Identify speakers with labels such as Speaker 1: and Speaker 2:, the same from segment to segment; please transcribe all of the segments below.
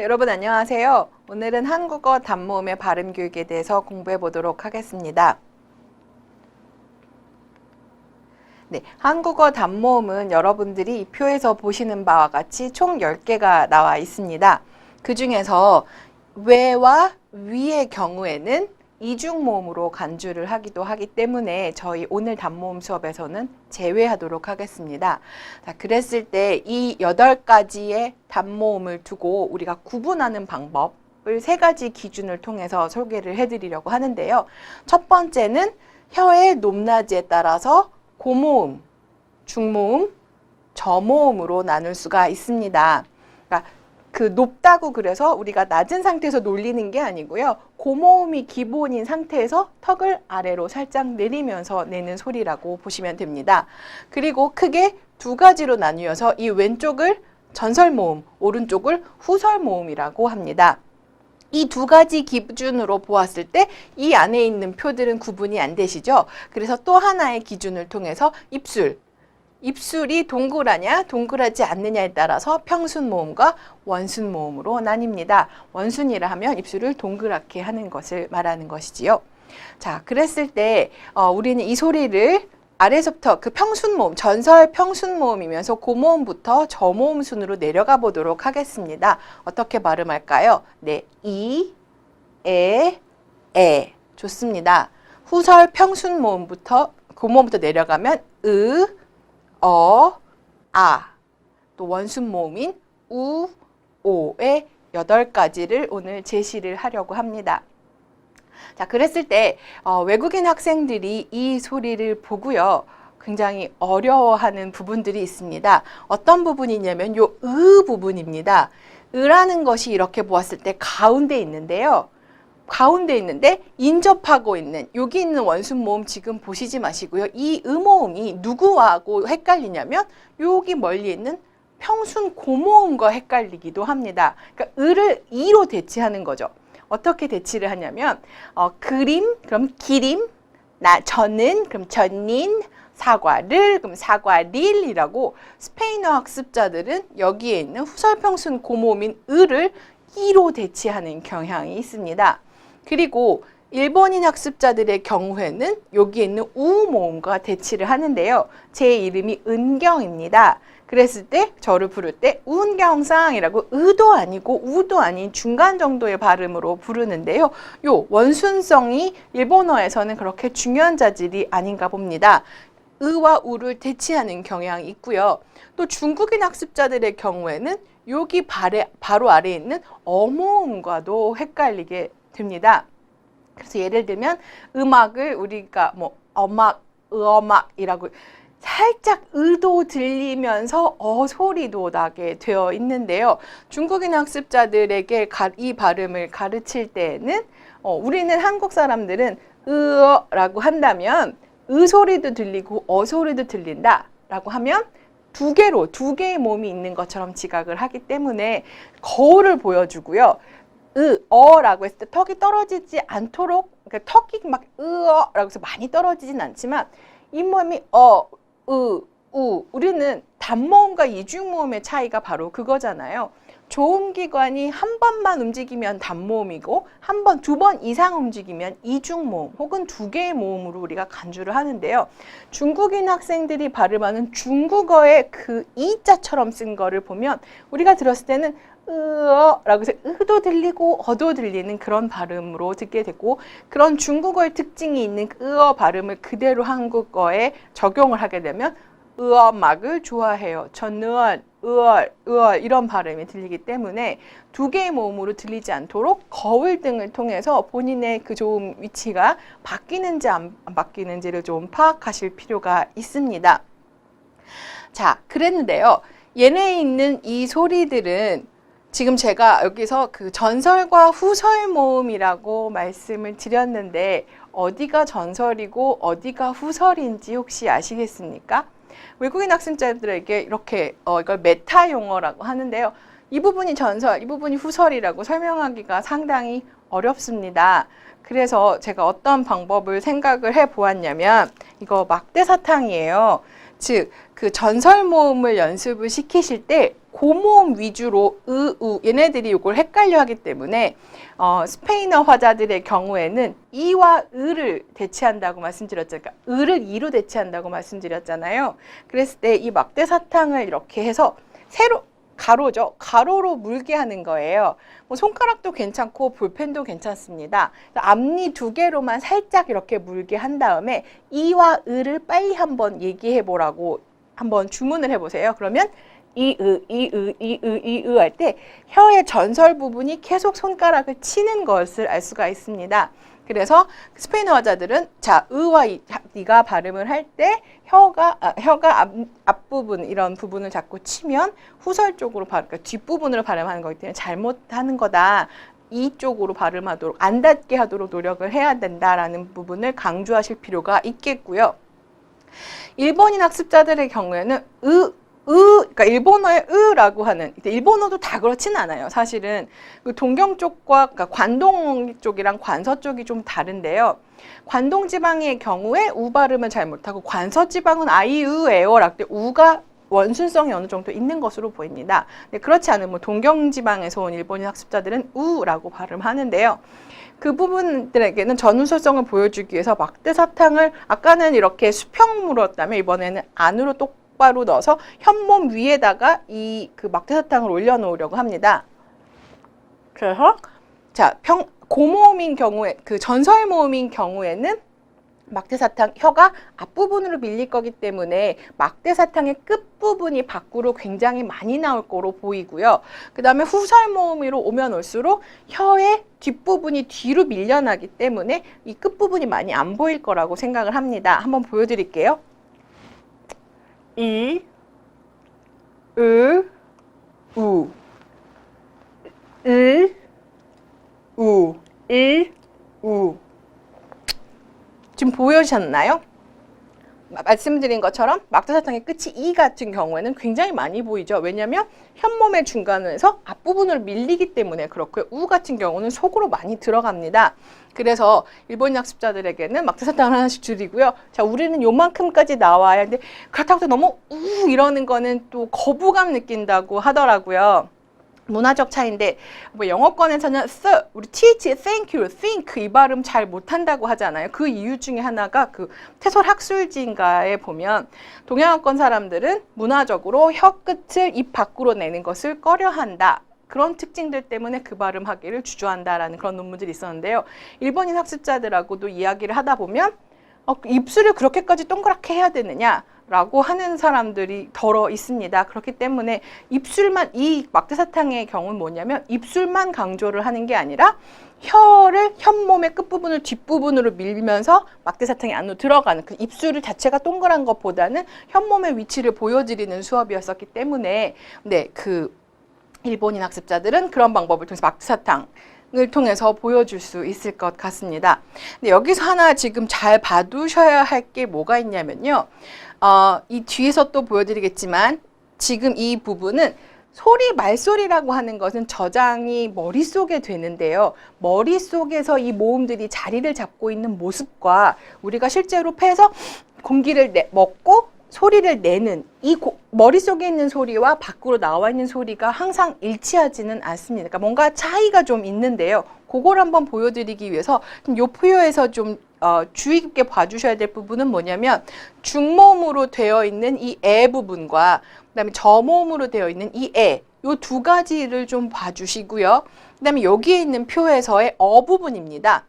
Speaker 1: 네, 여러분 안녕하세요. 오늘은 한국어 단모음의 발음 교육에 대해서 공부해 보도록 하겠습니다. 네, 한국어 단모음은 여러분들이 이 표에서 보시는 바와 같이 총 10개가 나와 있습니다. 그 중에서 왜와 위의 경우에는 이중모음으로 간주를 하기도 하기 때문에 저희 오늘 단모음 수업에서는 제외하도록 하겠습니다. 자, 그랬을 때 이 8가지의 단모음을 두고 우리가 구분하는 방법을 3가지 기준을 통해서 소개를 해드리려고 하는데요. 첫 번째는 혀의 높낮이에 따라서 고모음, 중모음, 저모음으로 나눌 수가 있습니다. 그러니까 그 높다고 그래서 우리가 낮은 상태에서 놀리는 게 아니고요. 고모음이 기본인 상태에서 턱을 아래로 살짝 내리면서 내는 소리라고 보시면 됩니다. 그리고 크게 2가지로 나뉘어서 이 왼쪽을 전설모음, 오른쪽을 후설모음이라고 합니다. 이 2가지 기준으로 보았을 때 이 안에 있는 표들은 구분이 안 되시죠? 그래서 또 하나의 기준을 통해서 입술이 동그라냐 동그랗지 않느냐에 따라서 평순모음과 원순모음으로 나뉩니다. 원순이라 하면 입술을 동그랗게 하는 것을 말하는 것이지요. 자, 그랬을 때 우리는 이 소리를 아래서부터 그 평순모음, 전설 평순모음이면서 고모음부터 저모음 순으로 내려가 보도록 하겠습니다. 어떻게 발음할까요? 네, 이, 에. 좋습니다. 후설 평순모음부터 고모음부터 내려가면 아. 또 원순모음인 우, 오의 8가지를 오늘 제시를 하려고 합니다. 자, 그랬을 때 외국인 학생들이 이 소리를 보고요. 굉장히 어려워하는 부분들이 있습니다. 어떤 부분이냐면 요 부분입니다. 라는 것이 이렇게 보았을 때 가운데 있는데요. 가운데 있는데 인접하고 있는 여기 있는 원순모음 지금 보시지 마시고요. 이 모음이 누구하고 헷갈리냐면 여기 멀리 있는 평순 고모음과 헷갈리기도 합니다. 그러니까 을을 이로 대치하는 거죠. 어떻게 대치를 하냐면 그림 그럼 기림, 저는 그럼 전닌, 사과를 그럼 사과릴이라고 스페인어 학습자들은 여기에 있는 후설평순 고모음인 을을 이로 대치하는 경향이 있습니다. 그리고 일본인 학습자들의 경우에는 여기에 있는 우 모음과 대치를 하는데요. 제 이름이 은경입니다. 그랬을 때 저를 부를 때 운경상이라고 의도 아니고 우도 아닌 중간 정도의 발음으로 부르는데요. 요 원순성이 일본어에서는 그렇게 중요한 자질이 아닌가 봅니다. 의와 우를 대치하는 경향이 있고요. 또 중국인 학습자들의 경우에는 여기 바로 아래에 있는 어모음과도 헷갈리게 됩니다. 그래서 예를 들면 음악을 우리가 뭐 음악이라고 살짝 의도 들리면서 소리도 나게 되어 있는데요. 중국인 학습자들에게 이 발음을 가르칠 때에는 우리는 한국 사람들은 라고 한다면 소리도 들리고 소리도 들린다 라고 하면 두 개의 모음이 있는 것처럼 지각을 하기 때문에 거울을 보여주고요. 라고 했을 때 턱이 떨어지지 않도록, 그러니까 턱이 막 라고 해서 많이 떨어지진 않지만 이 모음이 우리는 단모음과 이중모음의 차이가 바로 그거잖아요. 조음기관이 한 번만 움직이면 단모음이고 두 번 이상 움직이면 이중모음 혹은 2개의 모음으로 우리가 간주를 하는데요. 중국인 학생들이 발음하는 중국어의 그 이자처럼 쓴 거를 보면 우리가 들었을 때는 라고 해서 으도 들리고 어도 들리는 그런 발음으로 듣게 되고 그런 중국어의 특징이 있는 발음을 그대로 한국어에 적용을 하게 되면 음악을 좋아해요. 저는 이런 발음이 들리기 때문에 2개의 모음으로 들리지 않도록 거울 등을 통해서 본인의 그 조음 위치가 바뀌는지 안 바뀌는지를 좀 파악하실 필요가 있습니다. 자, 그랬는데요. 얘네에 있는 이 소리들은 지금 제가 여기서 그 전설과 후설 모음이라고 말씀을 드렸는데 어디가 전설이고 어디가 후설인지 혹시 아시겠습니까? 외국인 학생자들에게 이렇게 이걸 메타 용어라고 하는데요. 이 부분이 전설, 이 부분이 후설이라고 설명하기가 상당히 어렵습니다. 그래서 제가 어떤 방법을 생각을 해 보았냐면 이거 막대사탕이에요. 즉 그 전설 모음을 연습을 시키실 때 고모음 위주로 우 얘네들이 이걸 헷갈려 하기 때문에 스페인어 화자들의 경우에는 이와 을을 대체한다고 말씀드렸잖아요. 그러니까 을을 이로 대체한다고 말씀드렸잖아요. 그랬을 때 이 막대 사탕을 이렇게 해서 세로 가로죠. 가로로 물게 하는 거예요. 뭐 손가락도 괜찮고 볼펜도 괜찮습니다. 앞니 두 개로만 살짝 이렇게 물게 한 다음에 이와 을을 빨리 한번 얘기해 보라고 한번 주문을 해보세요. 그러면 이으 할 때 혀의 전설 부분이 계속 손가락을 치는 것을 알 수가 있습니다. 그래서 스페인어 화자들은 자, 으와 이가 발음을 할 때 혀가 앞부분 이런 부분을 자꾸 치면 후설 쪽으로 그러니까 뒷부분으로 발음하는 거기 때문에 잘못하는 거다. 이쪽으로 발음하도록 안 닿게 하도록 노력을 해야 된다라는 부분을 강조하실 필요가 있겠고요. 일본인 학습자들의 경우에는 그러니까 일본어의 으라고 하는, 일본어도 다 그렇진 않아요. 사실은 그 동경 쪽과 그러니까 관동 쪽이랑 관서 쪽이 좀 다른데요. 관동 지방의 경우에 우 발음을 잘 못하고 관서 지방은 아이으에어랄 때 우가 원순성이 어느 정도 있는 것으로 보입니다. 근데 그렇지 않은 뭐 동경 지방에서 온 일본인 학습자들은 우라고 발음하는데요. 그 부분들에게는 전운설성을 보여주기 위해서 막대 사탕을 아까는 이렇게 수평 물었다면 이번에는 안으로 똑바로 넣어서 현몸 위에다가 이 그 막대 사탕을 올려놓으려고 합니다. 그래서 자 고모음인 경우에 그 전설 모음인 경우에는 막대사탕 혀가 앞부분으로 밀릴 거기 때문에 막대사탕의 끝부분이 밖으로 굉장히 많이 나올 거로 보이고요. 그 다음에 후설 모음으로 오면 올수록 혀의 뒷부분이 뒤로 밀려나기 때문에 이 끝부분이 많이 안 보일 거라고 생각을 합니다. 한번 보여드릴게요. 이, 으, 우, 을, 우, 일, 우. 지금 보여주셨나요? 말씀드린 것처럼 막대사탕의 끝이 이 같은 경우에는 굉장히 많이 보이죠. 왜냐하면 현몸의 중간에서 앞부분으로 밀리기 때문에 그렇고요. 우 같은 경우는 속으로 많이 들어갑니다. 그래서 일본 학습자들에게는 막대사탕을 하나씩 줄이고요. 자, 우리는 요만큼까지 나와야 하는데 그렇다고 너무 우 이러는 거는 또 거부감 느낀다고 하더라고요. 문화적 차이인데 뭐 영어권에서는 우리 th, thank you, think 이 발음 잘 못한다고 하잖아요. 그 이유 중에 하나가 그 태솔 학술지인가에 보면 동양어권 사람들은 문화적으로 혀 끝을 입 밖으로 내는 것을 꺼려한다. 그런 특징들 때문에 그 발음하기를 주저한다라는 그런 논문들이 있었는데요. 일본인 학습자들하고도 이야기를 하다 보면 입술을 그렇게까지 동그랗게 해야 되느냐? 라고 하는 사람들이 덜어 있습니다. 그렇기 때문에 입술만, 이 막대사탕의 경우는 뭐냐면 입술만 강조를 하는 게 아니라 혀를 현몸의 끝부분을 뒷부분으로 밀면서 막대사탕이 안으로 들어가는 그 입술 자체가 동그란 것보다는 현몸의 위치를 보여드리는 수업이었었기 때문에 네, 그 일본인 학습자들은 그런 방법을 통해서 막대사탕을 통해서 보여줄 수 있을 것 같습니다. 근데 여기서 하나 지금 잘 봐두셔야 할 게 뭐가 있냐면요. 이 뒤에서 또 보여드리겠지만 지금 이 부분은 말소리라고 하는 것은 저장이 머릿속에 되는데요. 머릿속에서 이 모음들이 자리를 잡고 있는 모습과 우리가 실제로 폐에서 공기를 먹고 소리를 내는 이 머릿속에 있는 소리와 밖으로 나와 있는 소리가 항상 일치하지는 않습니다. 그러니까 뭔가 차이가 좀 있는데요. 그걸 한번 보여드리기 위해서 이 표에서 좀 주의 깊게 봐주셔야 될 부분은 뭐냐면 중모음으로 되어 있는 이 에 부분과 그다음에 저모음으로 되어 있는 이 에, 요 두 가지를 좀 봐주시고요. 그다음에 여기에 있는 표에서의 어 부분입니다.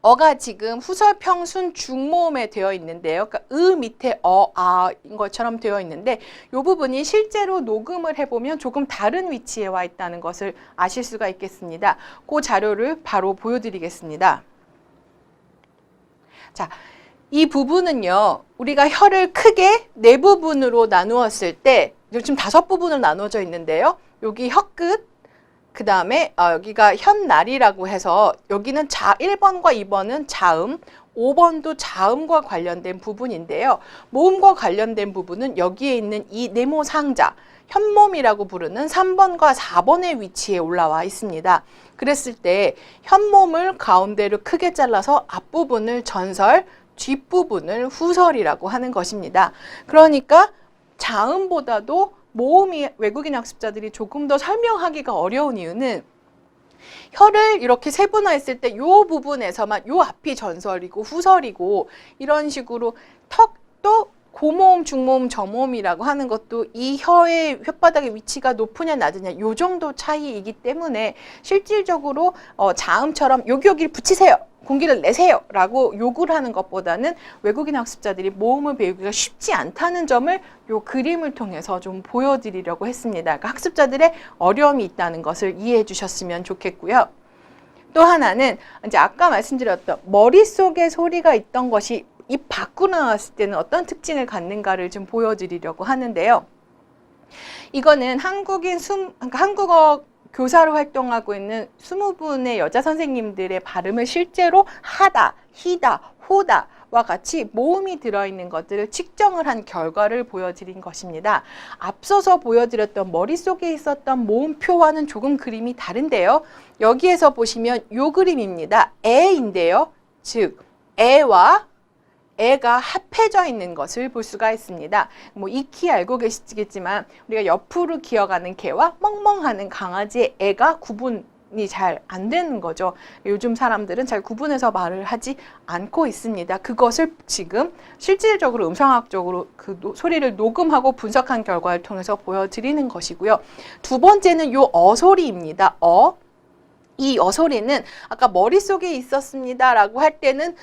Speaker 1: 어가 지금 후설 평순 중모음에 되어 있는데요. 그러니까 으 밑에 아인 것처럼 되어 있는데 이 부분이 실제로 녹음을 해보면 조금 다른 위치에 와 있다는 것을 아실 수가 있겠습니다. 그 자료를 바로 보여드리겠습니다. 자, 이 부분은요. 우리가 혀를 크게 네 부분으로 나누었을 때 지금 5부분으로 나누어져 있는데요. 여기 혀끝, 그 다음에 여기가 현날이라고 해서 여기는 1번과 2번은 자음, 5번도 자음과 관련된 부분인데요. 모음과 관련된 부분은 여기에 있는 이 네모상자, 현몸이라고 부르는 3번과 4번의 위치에 올라와 있습니다. 그랬을 때 현몸을 가운데로 크게 잘라서 앞부분을 전설, 뒷부분을 후설이라고 하는 것입니다. 그러니까 자음보다도 모음이 외국인 학습자들이 조금 더 설명하기가 어려운 이유는 혀를 이렇게 세분화했을 때 요 부분에서만 요 앞이 전설이고 후설이고 이런 식으로 턱도 고모음, 중모음, 저모음이라고 하는 것도 이 혀의 혓바닥의 위치가 높으냐 낮으냐 요 정도 차이이기 때문에 실질적으로 자음처럼 여기를 붙이세요. 공기를 내세요 라고 요구를 하는 것보다는 외국인 학습자들이 모음을 배우기가 쉽지 않다는 점을 요 그림을 통해서 좀 보여드리려고 했습니다. 그러니까 학습자들의 어려움이 있다는 것을 이해해 주셨으면 좋겠고요. 또 하나는 이제 아까 말씀드렸던 머릿속에 소리가 있던 것이 입 밖으로 나왔을 때는 어떤 특징을 갖는가를 좀 보여드리려고 하는데요. 이거는 그러니까 한국어 교사로 활동하고 있는 20분의 여자 선생님들의 발음을 실제로 하다, 히다, 호다와 같이 모음이 들어있는 것들을 측정을 한 결과를 보여드린 것입니다. 앞서서 보여드렸던 머릿속에 있었던 모음표와는 조금 그림이 다른데요. 여기에서 보시면 요 그림입니다. 애인데요. 즉, 애와 애가 합해져 있는 것을 볼 수가 있습니다. 뭐 익히 알고 계시겠지만 우리가 옆으로 기어가는 개와 멍멍하는 강아지의 애가 구분이 잘 안 되는 거죠. 요즘 사람들은 잘 구분해서 말을 하지 않고 있습니다. 그것을 지금 실질적으로 음성학적으로 그 소리를 녹음하고 분석한 결과를 통해서 보여드리는 것이고요. 두 번째는 요 어소리입니다. 이 어소리는 아까 머릿속에 있었습니다 라고 할 때는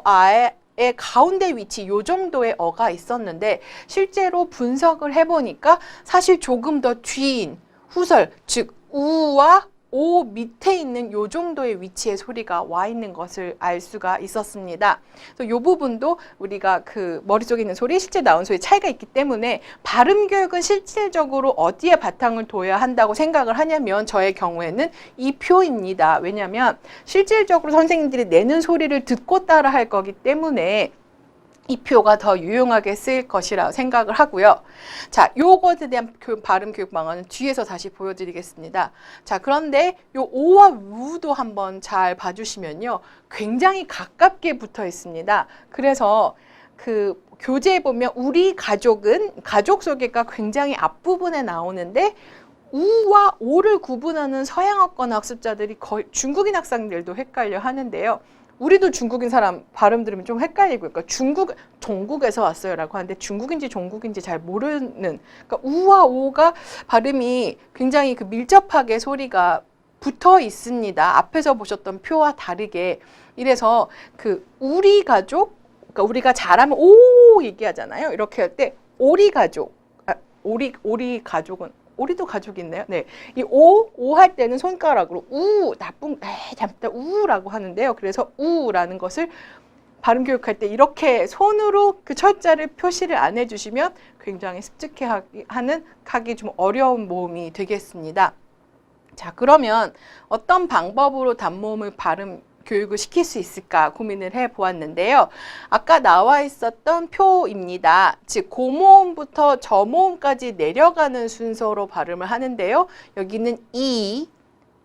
Speaker 1: 아의 가운데 위치 요 정도의 어가 있었는데 실제로 분석을 해보니까 사실 조금 더 뒤인 후설 즉 우와 오 밑에 있는 요 정도의 위치의 소리가 와 있는 것을 알 수가 있었습니다. 그래서 요 부분도 우리가 그 머릿속에 있는 소리, 실제 나온 소리 차이가 있기 때문에 발음 교육은 실질적으로 어디에 바탕을 둬야 한다고 생각을 하냐면 저의 경우에는 이 표입니다. 왜냐하면 실질적으로 선생님들이 내는 소리를 듣고 따라 할 거기 때문에 이 표가 더 유용하게 쓰일 것이라 생각을 하고요. 자, 요것에 대한 발음 교육 방안은 뒤에서 다시 보여드리겠습니다. 자, 그런데 요 오와 우도 한번 잘 봐주시면요. 굉장히 가깝게 붙어 있습니다. 그래서 그 교재에 보면 우리 가족은 가족 소개가 굉장히 앞부분에 나오는데 우와 오를 구분하는 서양어권 학습자들이 거의 중국인 학생들도 헷갈려 하는데요. 우리도 중국인 사람 발음 들으면 좀 헷갈리고, 그러니까 종국에서 왔어요 라고 하는데 중국인지 종국인지 잘 모르는, 그러니까 우와 오가 발음이 굉장히 그 밀접하게 소리가 붙어 있습니다. 앞에서 보셨던 표와 다르게. 이래서 그 우리 가족, 그러니까 우리가 잘하면 오 얘기하잖아요. 이렇게 할 때 오리 가족은 오리도 가족이 있네요. 네. 이 오 할 때는 손가락으로 잘못다 우라고 하는데요. 그래서 우라는 것을 발음 교육할 때 이렇게 손으로 그 철자를 표시를 안 해주시면 굉장히 습득해 하기 좀 어려운 모음이 되겠습니다. 자, 그러면 어떤 방법으로 단모음을 발음 교육을 시킬 수 있을까 고민을 해보았는데요. 아까 나와 있었던 표입니다. 즉 고모음부터 저모음까지 내려가는 순서로 발음을 하는데요. 여기는 이,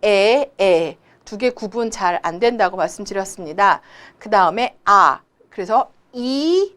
Speaker 1: 에 두 개 구분 잘 안 된다고 말씀드렸습니다. 그 다음에 아, 그래서 이,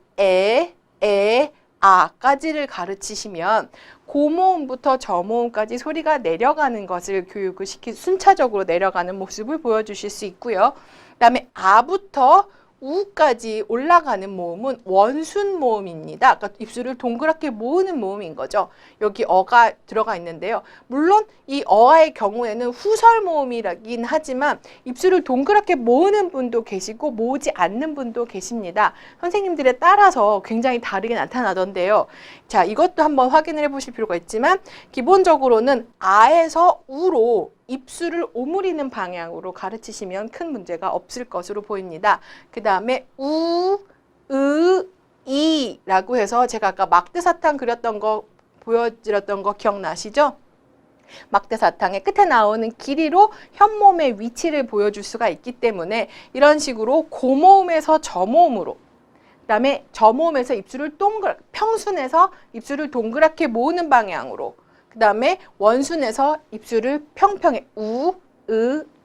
Speaker 1: 아까지를 가르치시면 고모음부터 저모음까지 소리가 내려가는 것을 교육을 순차적으로 내려가는 모습을 보여주실 수 있고요. 그 다음에 아부터 우까지 올라가는 모음은 원순 모음입니다. 그러니까 입술을 동그랗게 모으는 모음인 거죠. 여기 어가 들어가 있는데요. 물론 이 어의 경우에는 후설 모음이라긴 하지만 입술을 동그랗게 모으는 분도 계시고 모으지 않는 분도 계십니다. 선생님들에 따라서 굉장히 다르게 나타나던데요. 자, 이것도 한번 확인을 해보실 필요가 있지만 기본적으로는 아에서 우로 입술을 오므리는 방향으로 가르치시면 큰 문제가 없을 것으로 보입니다. 그 다음에 우, 이라고 해서 제가 아까 막대사탕 보여드렸던 거 기억나시죠? 막대사탕의 끝에 나오는 길이로 현몸의 위치를 보여줄 수가 있기 때문에 이런 식으로 고모음에서 저모음으로, 그 다음에 저모음에서 입술을 평순에서 입술을 동그랗게 모으는 방향으로, 그 다음에 원순에서 입술을 평평해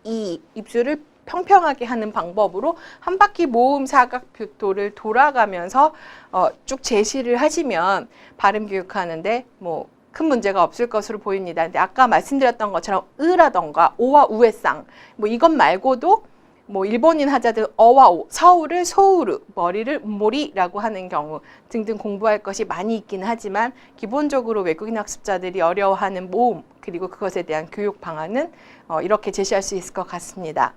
Speaker 1: 이 입술을 평평하게 하는 방법으로 한 바퀴 모음 사각표토를 돌아가면서 쭉 제시를 하시면 발음 교육하는데 뭐 큰 문제가 없을 것으로 보입니다. 근데 아까 말씀드렸던 것처럼 으라던가 오와 우의 쌍, 뭐 이것 말고도 뭐 일본인 하자들 어와 오, 서울을 소우르, 머리를 모리라고 하는 경우 등등 공부할 것이 많이 있긴 하지만 기본적으로 외국인 학습자들이 어려워하는 모음 그리고 그것에 대한 교육 방안은 이렇게 제시할 수 있을 것 같습니다.